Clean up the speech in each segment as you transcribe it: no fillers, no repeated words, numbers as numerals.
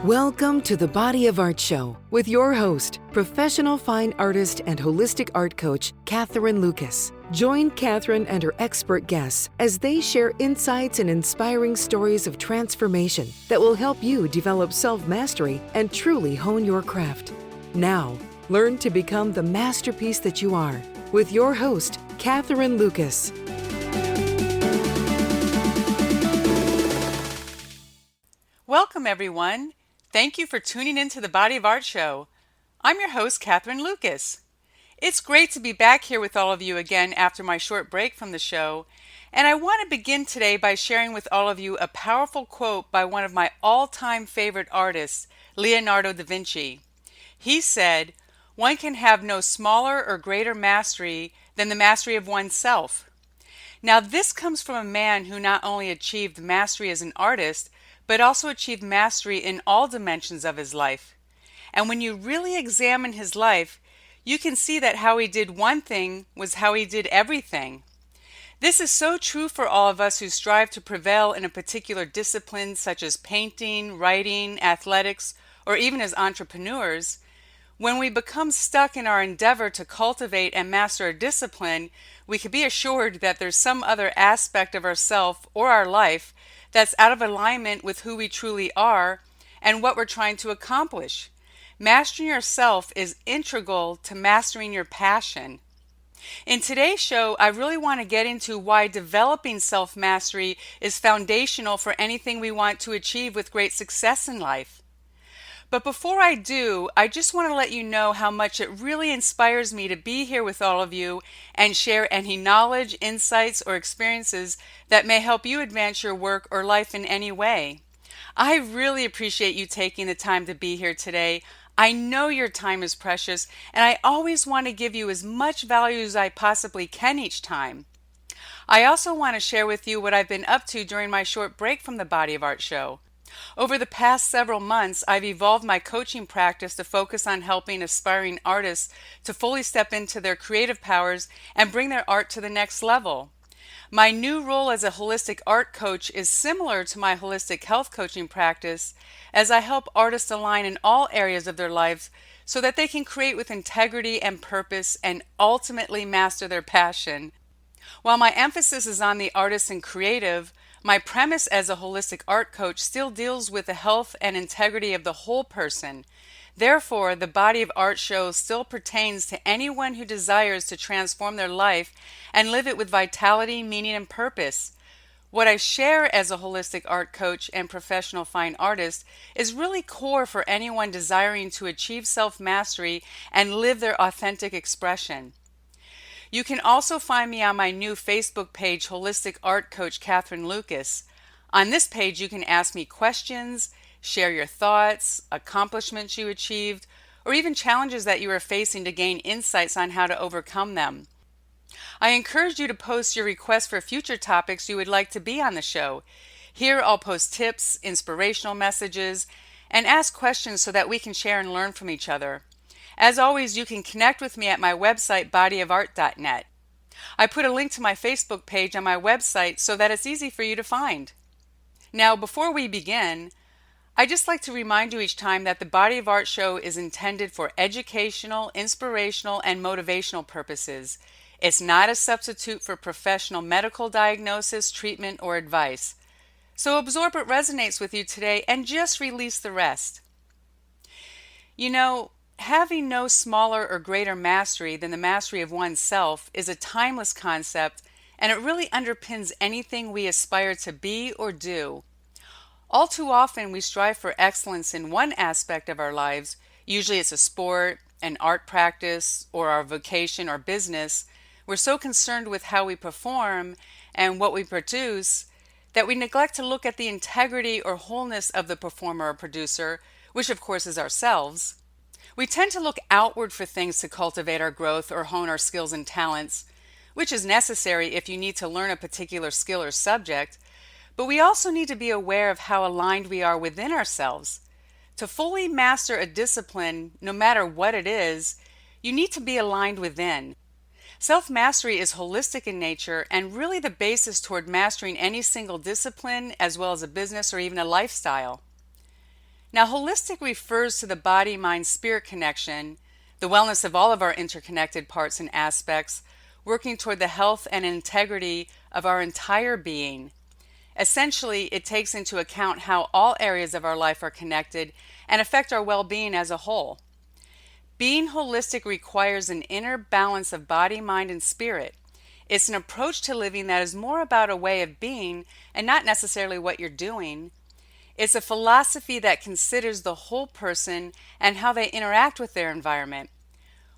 Welcome to the Body of Art Show with your host, professional fine artist and holistic art coach, Catherine Lucas. Join Catherine and her expert guests as they share insights and inspiring stories of transformation that will help you develop self-mastery and truly hone your craft. Now, learn to become the masterpiece that you are with your host, Catherine Lucas. Welcome, everyone. Thank you for tuning in to the Body of Art Show. I'm your host, Catherine Lucas. It's great to be back here with all of you again after my short break from the show, and I want to begin today by sharing with all of you a powerful quote by one of my all-time favorite artists, Leonardo da Vinci. He said, "One can have no smaller or greater mastery than the mastery of oneself." Now, this comes from a man who not only achieved mastery as an artist, but also achieved mastery in all dimensions of his life. And when you really examine his life, you can see that how he did one thing was how he did everything. This is so true for all of us who strive to prevail in a particular discipline such as painting, writing, athletics, or even as entrepreneurs. When we become stuck in our endeavor to cultivate and master a discipline, we can be assured that there's some other aspect of ourself or our life that's out of alignment with who we truly are and what we're trying to accomplish. Mastering yourself is integral to mastering your passion. In today's show, I really want to get into why developing self-mastery is foundational for anything we want to achieve with great success in life. But before I do, I just want to let you know how much it really inspires me to be here with all of you and share any knowledge, insights, or experiences that may help you advance your work or life in any way. I really appreciate you taking the time to be here today. I know your time is precious, and I always want to give you as much value as I possibly can each time. I also want to share with you what I've been up to during my short break from the Body of Art Show. Over the past several months, I've evolved my coaching practice to focus on helping aspiring artists to fully step into their creative powers and bring their art to the next level. My new role as a holistic art coach is similar to my holistic health coaching practice, as I help artists align in all areas of their lives so that they can create with integrity and purpose and ultimately master their passion. While my emphasis is on the artist and creative, my premise as a holistic art coach still deals with the health and integrity of the whole person. Therefore, the Body of Art Show still pertains to anyone who desires to transform their life and live it with vitality, meaning, and purpose. What I share as a holistic art coach and professional fine artist is really core for anyone desiring to achieve self-mastery and live their authentic expression. You can also find me on my new Facebook page, Holistic Art Coach Catherine Lucas. On this page, you can ask me questions, share your thoughts, accomplishments you achieved, or even challenges that you are facing to gain insights on how to overcome them. I encourage you to post your requests for future topics you would like to be on the show. Here I'll post tips, inspirational messages, and ask questions so that we can share and learn from each other. As always, you can connect with me at my website, bodyofart.net. I put a link to my Facebook page on my website so that it's easy for you to find. Now, before we begin, I'd just like to remind you each time that the Body of Art Show is intended for educational, inspirational, and motivational purposes. It's not a substitute for professional medical diagnosis, treatment, or advice. So absorb what resonates with you today and just release the rest. You know, having no smaller or greater mastery than the mastery of oneself is a timeless concept, and it really underpins anything we aspire to be or do. All too often, we strive for excellence in one aspect of our lives. Usually it's a sport, an art practice, or our vocation or business. We're so concerned with how we perform and what we produce that we neglect to look at the integrity or wholeness of the performer or producer, which of course is ourselves. We tend to look outward for things to cultivate our growth or hone our skills and talents, which is necessary if you need to learn a particular skill or subject, but we also need to be aware of how aligned we are within ourselves. To fully master a discipline, no matter what it is, you need to be aligned within. Self-mastery is holistic in nature and really the basis toward mastering any single discipline as well as a business or even a lifestyle. Now, holistic refers to the body-mind-spirit connection, the wellness of all of our interconnected parts and aspects, working toward the health and integrity of our entire being. Essentially, it takes into account how all areas of our life are connected and affect our well-being as a whole. Being holistic requires an inner balance of body, mind, and spirit. It's an approach to living that is more about a way of being and not necessarily what you're doing. It's a philosophy that considers the whole person and how they interact with their environment.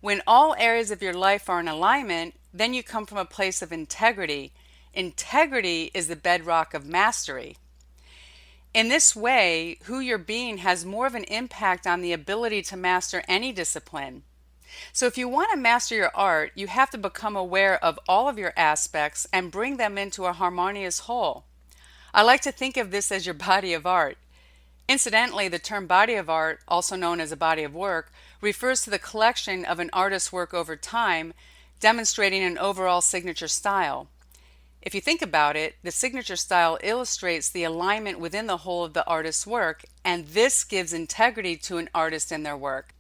When all areas of your life are in alignment, then you come from a place of integrity. Integrity is the bedrock of mastery. In this way, who you're being has more of an impact on the ability to master any discipline. So if you want to master your art, you have to become aware of all of your aspects and bring them into a harmonious whole. I like to think of this as your body of art. Incidentally, the term body of art, also known as a body of work, refers to the collection of an artist's work over time, demonstrating an overall signature style. If you think about it, the signature style illustrates the alignment within the whole of the artist's work, and this gives integrity to an artist and their work.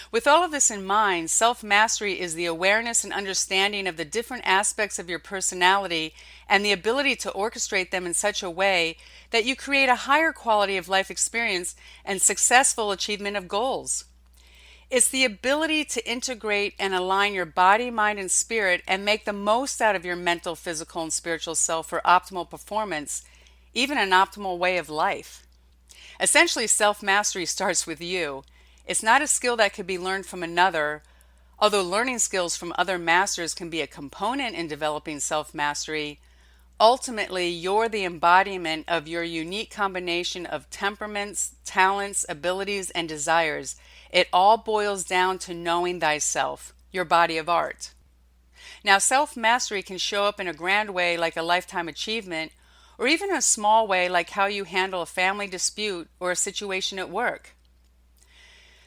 With all of this in mind, self-mastery is the awareness and understanding of the different aspects of your personality and the ability to orchestrate them in such a way that you create a higher quality of life experience and successful achievement of goals. It's the ability to integrate and align your body, mind, and spirit and make the most out of your mental, physical, and spiritual self for optimal performance, even an optimal way of life. Essentially, self-mastery starts with you. It's not a skill that could be learned from another, although learning skills from other masters can be a component in developing self-mastery. Ultimately, you're the embodiment of your unique combination of temperaments, talents, abilities, and desires. It all boils down to knowing thyself, your body of art. Now, self-mastery can show up in a grand way like a lifetime achievement, or even in a small way like how you handle a family dispute or a situation at work.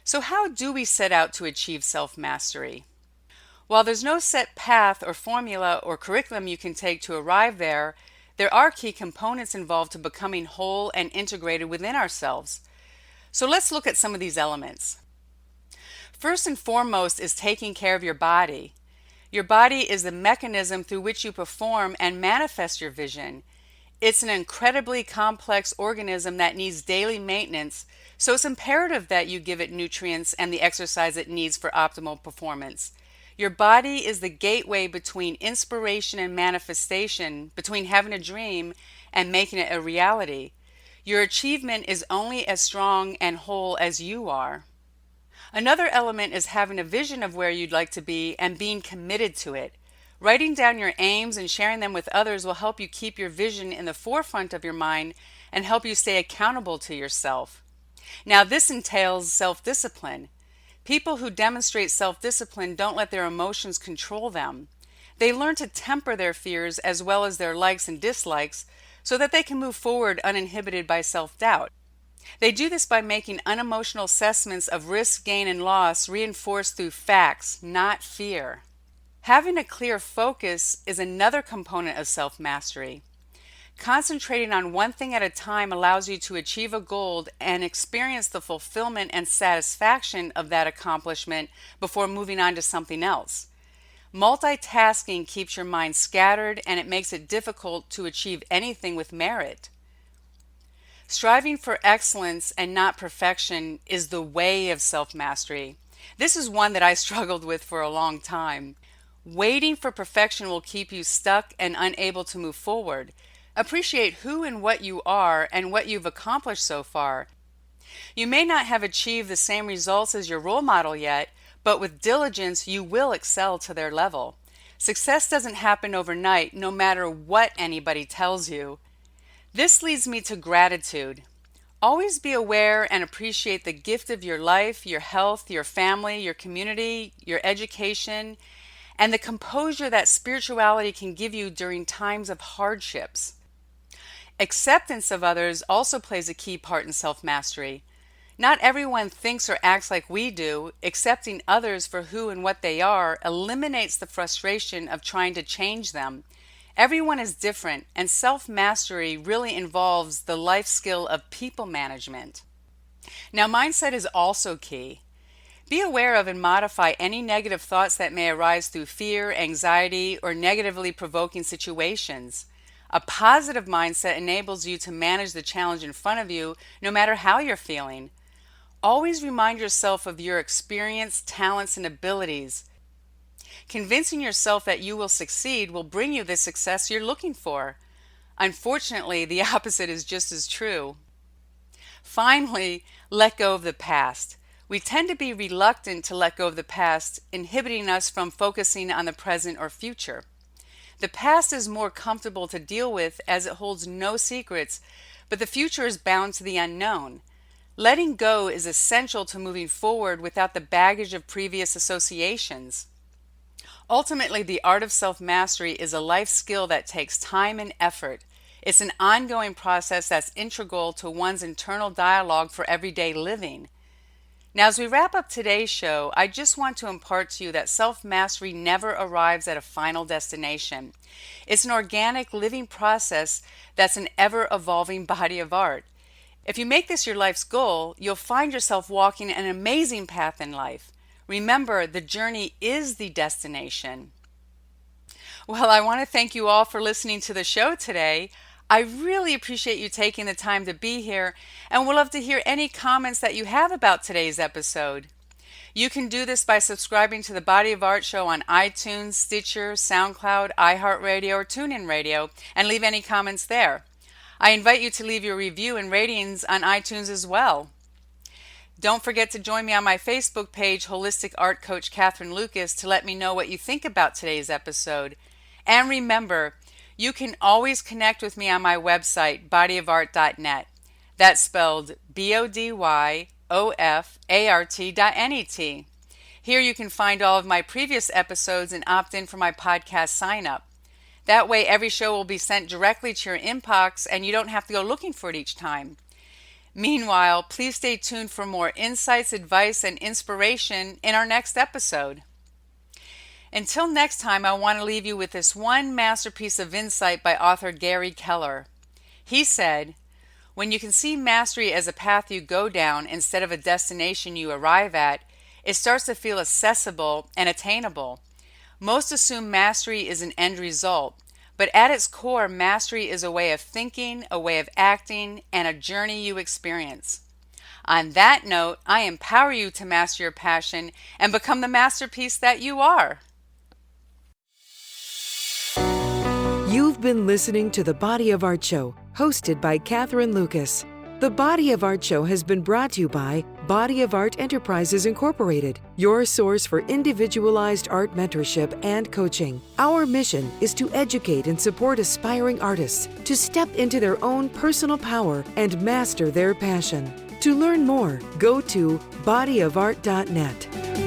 So how do we set out to achieve self-mastery? While there's no set path or formula or curriculum you can take to arrive there, there are key components involved to becoming whole and integrated within ourselves. So let's look at some of these elements. First and foremost is taking care of your body. Your body is the mechanism through which you perform and manifest your vision. It's an incredibly complex organism that needs daily maintenance, so it's imperative that you give it nutrients and the exercise it needs for optimal performance. Your body is the gateway between inspiration and manifestation, between having a dream and making it a reality. Your achievement is only as strong and whole as you are. Another element is having a vision of where you'd like to be and being committed to it. Writing down your aims and sharing them with others will help you keep your vision in the forefront of your mind and help you stay accountable to yourself. Now, this entails self-discipline. People who demonstrate self-discipline don't let their emotions control them. They learn to temper their fears as well as their likes and dislikes so that they can move forward uninhibited by self-doubt. They do this by making unemotional assessments of risk, gain, and loss reinforced through facts, not fear. Having a clear focus is another component of self-mastery. Concentrating on one thing at a time allows you to achieve a goal and experience the fulfillment and satisfaction of that accomplishment before moving on to something else. Multitasking keeps your mind scattered and it makes it difficult to achieve anything with merit. Striving for excellence and not perfection is the way of self-mastery. This is one that I struggled with for a long time. Waiting for perfection will keep you stuck and unable to move forward. Appreciate who and what you are and what you've accomplished so far. You may not have achieved the same results as your role model yet, but with diligence you will excel to their level. Success doesn't happen overnight, no matter what anybody tells you. This leads me to gratitude. Always be aware and appreciate the gift of your life, your health, your family, your community, your education, and the composure that spirituality can give you during times of hardships. Acceptance of others also plays a key part in self-mastery. Not everyone thinks or acts like we do. Accepting others for who and what they are eliminates the frustration of trying to change them. Everyone is different, and self-mastery really involves the life skill of people management. Now, mindset is also key. Be aware of and modify any negative thoughts that may arise through fear, anxiety, or negatively provoking situations. A positive mindset enables you to manage the challenge in front of you no matter how you're feeling. Always remind yourself of your experience, talents, and abilities. Convincing yourself that you will succeed will bring you the success you're looking for. Unfortunately, the opposite is just as true. Finally, let go of the past. We tend to be reluctant to let go of the past, inhibiting us from focusing on the present or future. The past is more comfortable to deal with as it holds no secrets, but the future is bound to the unknown. Letting go is essential to moving forward without the baggage of previous associations. Ultimately, the art of self-mastery is a life skill that takes time and effort. It's an ongoing process that's integral to one's internal dialogue for everyday living. Now, as we wrap up today's show, I just want to impart to you that self-mastery never arrives at a final destination. It's an organic living process that's an ever-evolving body of art. If you make this your life's goal, you'll find yourself walking an amazing path in life. Remember, the journey is the destination. Well, I want to thank you all for listening to the show today. I really appreciate you taking the time to be here, and would love to hear any comments that you have about today's episode. You can do this by subscribing to the Body of Art Show on iTunes, Stitcher, SoundCloud, iHeartRadio, or TuneIn Radio, and leave any comments there. I invite you to leave your review and ratings on iTunes as well. Don't forget to join me on my Facebook page, Holistic Art Coach Catherine Lucas, to let me know what you think about today's episode. And remember, you can always connect with me on my website, bodyofart.net. That's spelled BODYOFART.net. Here you can find all of my previous episodes and opt in for my podcast sign-up. That way every show will be sent directly to your inbox and you don't have to go looking for it each time. Meanwhile, please stay tuned for more insights, advice, and inspiration in our next episode. Until next time, I want to leave you with this one masterpiece of insight by author Gary Keller. He said, "When you can see mastery as a path you go down instead of a destination you arrive at, it starts to feel accessible and attainable. Most assume mastery is an end result, but at its core, mastery is a way of thinking, a way of acting, and a journey you experience." On that note, I empower you to master your passion and become the masterpiece that you are. You've been listening to The Body of Art Show, hosted by Catherine Lucas. The Body of Art Show has been brought to you by Body of Art Enterprises Incorporated, your source for individualized art mentorship and coaching. Our mission is to educate and support aspiring artists to step into their own personal power and master their passion. To learn more, go to bodyofart.net.